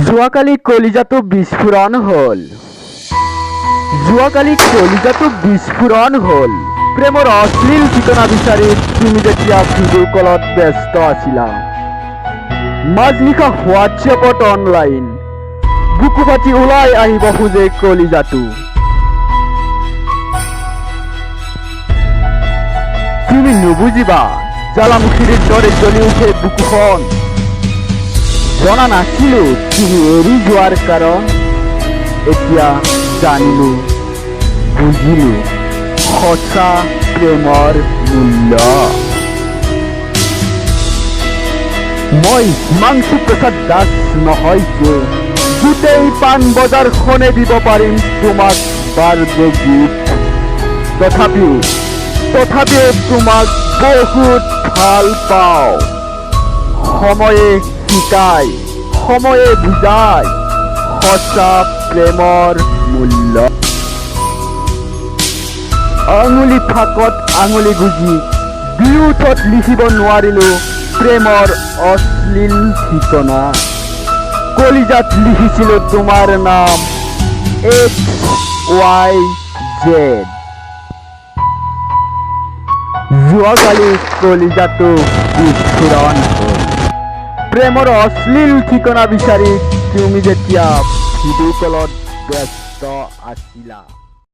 যোৱাকালি কলিজাটো বিস্ফোৰণ হ'ল। যোৱাকালি কলিজাটো বিস্ফোৰণ হ'ল। প্ৰেমৰ অশ্লীল ঠিকনা বিচাৰি তুমি যেতিয়া ভিডিঅ' কলত ব্যস্ত আছিলা। মাজনিশা হোৱাটছএপত অনলাইন বুকু ফাটি ওলাই আহিব খোজে কলিজাটো। তুমি নুবুজিবা জ্বালামুখীৰ দৰে জ্বলি উঠে বুকুখন। জনা নাছিলো তুমি এৰি যোৱাৰ কাৰণ। এতিয়া জানিলো বুজিলো সঁচা প্ৰেমৰ মূল্য। মই হিমাংশু প্ৰসাদ দাস নহয় যে গোটেই পাণ বজাৰখনে দিব পাৰিম তোমাক বাৰ্ডে গিফ্ট। তথাপিও তোমাক বহুত ভাল পাওঁ। সময়ে শিকায়, সময়ে বুজায় সঁচা প্ৰেমৰ মূল্য। আঙুলি ফাকত আঙুলি গুজি বিৰুদ্ধত লিখিব নোৱাৰিলো প্ৰেমৰ অশ্লীল ঠিকনা। কলিজাত লিখিছিলো তোমাৰ নাম XYZ। যোৱাকালি কলিজাটো বিস্ফোৰণ হ'ল। প্ৰেমৰ অশ্লীল ঠিকনা বিচাৰি তুমি যেতিয়া ভিডিঅ' কলত ব্যস্ত আছিলা।